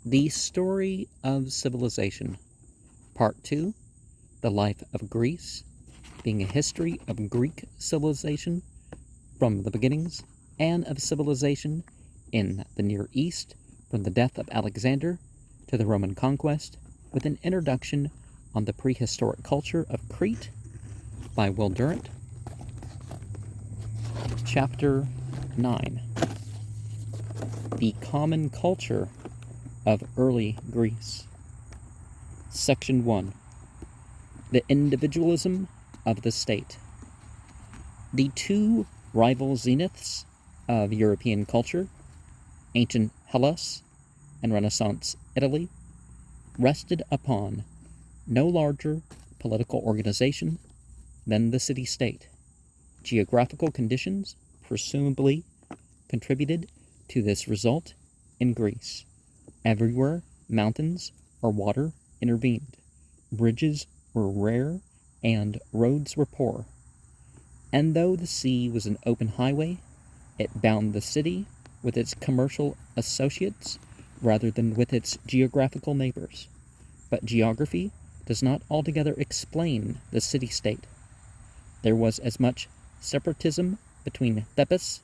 The Story of Civilization, Part 2, The Life of Greece, being a history of Greek civilization from the beginnings, and of civilization in the Near East from the death of Alexander to the Roman conquest, with an introduction on the prehistoric culture of Crete by Will Durant. Chapter 9, The Common Culture of Early Greece. Section 1, The Individualism of the State. The two rival zeniths of European culture, ancient Hellas and Renaissance Italy, rested upon no larger political organization than the city-state. Geographical conditions presumably contributed to this result in Greece. Everywhere mountains or water intervened. Bridges were rare and roads were poor. And though the sea was an open highway, it bound the city with its commercial associates rather than with its geographical neighbors. But geography does not altogether explain the city-state. There was as much separatism between Thebes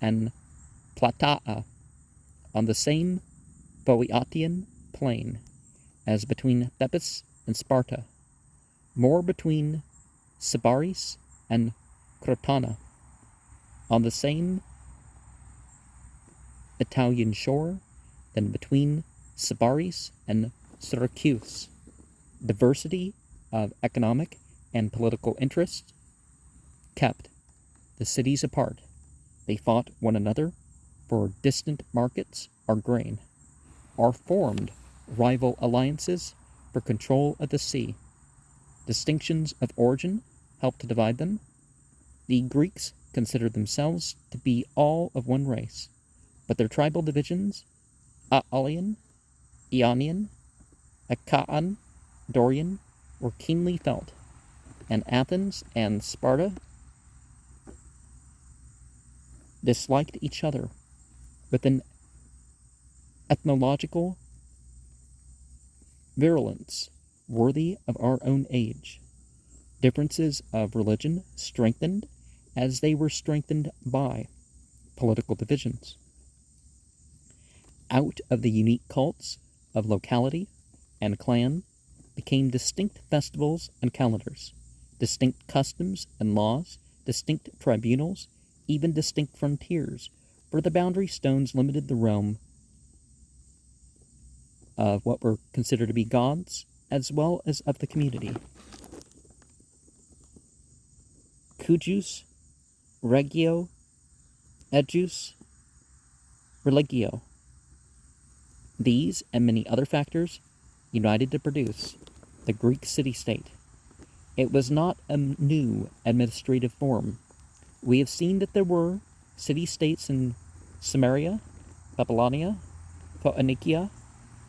and Plataea on the same Boeotian plain as between Thebes and Sparta, more between Sybaris and Crotona on the same Italian shore than between Sybaris and Syracuse. Diversity of economic and political interests kept the cities apart. They fought one another for distant markets or grain, or formed rival alliances for control of the sea. Distinctions of origin helped to divide them. The Greeks considered themselves to be all of one race, but their tribal divisions, Aeolian, Ionian, Achaean, Dorian, were keenly felt, and Athens and Sparta disliked each other with an ethnological virulence worthy of our own age. Differences of religion strengthened as they were strengthened by political divisions. Out of the unique cults of locality and clan became distinct festivals and calendars, distinct customs and laws, distinct tribunals, even distinct frontiers, for the boundary stones limited the realm of what were considered to be gods, as well as of the community. Cujus, regio, ejus, religio. These and many other factors united to produce the Greek city-state. It was not a new administrative form. We have seen that there were city-states in Samaria, Babylonia, Phoenicia,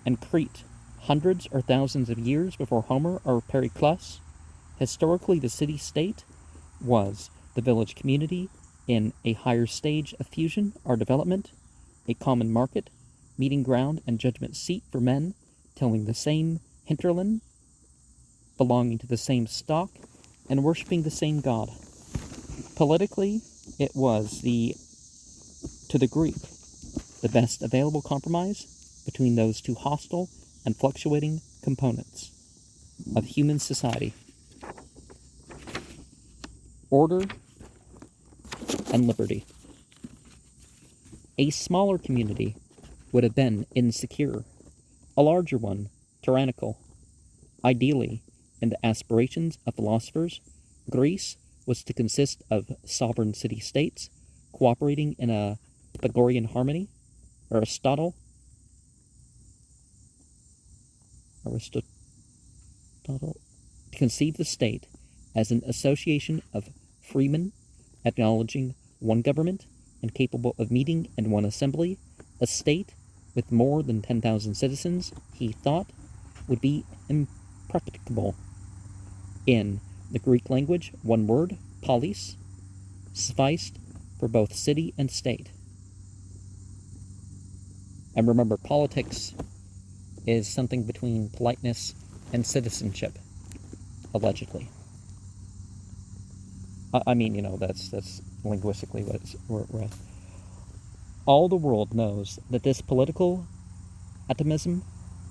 and Crete hundreds or thousands of years before Homer or Pericles. Historically, the city-state was the village community in a higher stage of fusion or development, a common market, meeting ground and judgment seat for men tilling the same hinterland, belonging to the same stock, and worshipping the same god. Politically, it was to the Greek, the best available compromise between those two hostile and fluctuating components of human society: order and liberty. A smaller community would have been insecure, a larger one tyrannical. Ideally, in the aspirations of philosophers, Greece was to consist of sovereign city-states cooperating in a Pythagorean harmony. Aristotle conceived the state as an association of freemen acknowledging one government and capable of meeting in one assembly. A state with more than 10,000 citizens, he thought, would be impracticable. In the Greek language, one word, polis, sufficed for both city and state. And remember, politics is something between politeness and citizenship, allegedly. I mean, that's linguistically what it's. All the world knows that this political atomism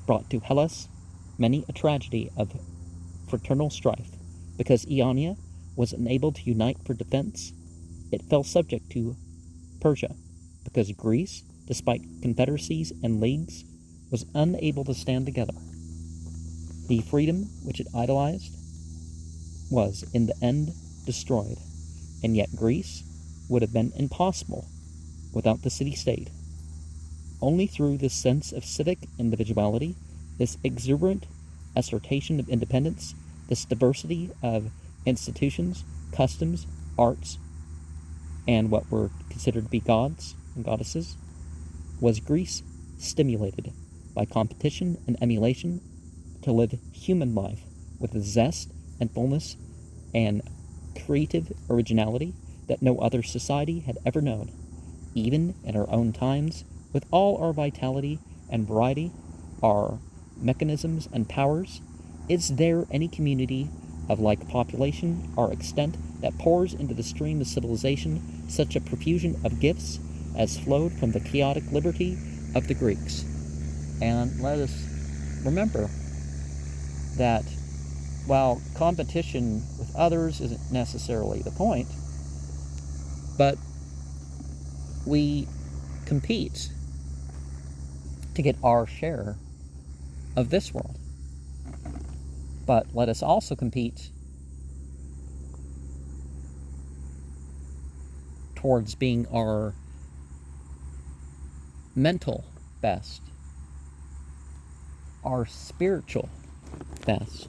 brought to Hellas many a tragedy of fraternal strife. Because Ionia was unable to unite for defense, it fell subject to Persia. Because Greece, despite confederacies and leagues, was unable to stand together. The freedom which it idolized was, in the end, destroyed, and yet Greece would have been impossible without the city-state. Only through this sense of civic individuality, this exuberant assertion of independence, this diversity of institutions, customs, arts, and what were considered to be gods and goddesses, was Greece stimulated by competition and emulation to live human life with a zest and fullness and creative originality that no other society had ever known. Even in our own times, with all our vitality and variety, our mechanisms and powers, is there any community of like population or extent that pours into the stream of civilization such a profusion of gifts as flowed from the chaotic liberty of the Greeks? And let us remember that while competition with others isn't necessarily the point, but we compete to get our share of this world. But let us also compete towards being our mental best, our spiritual best,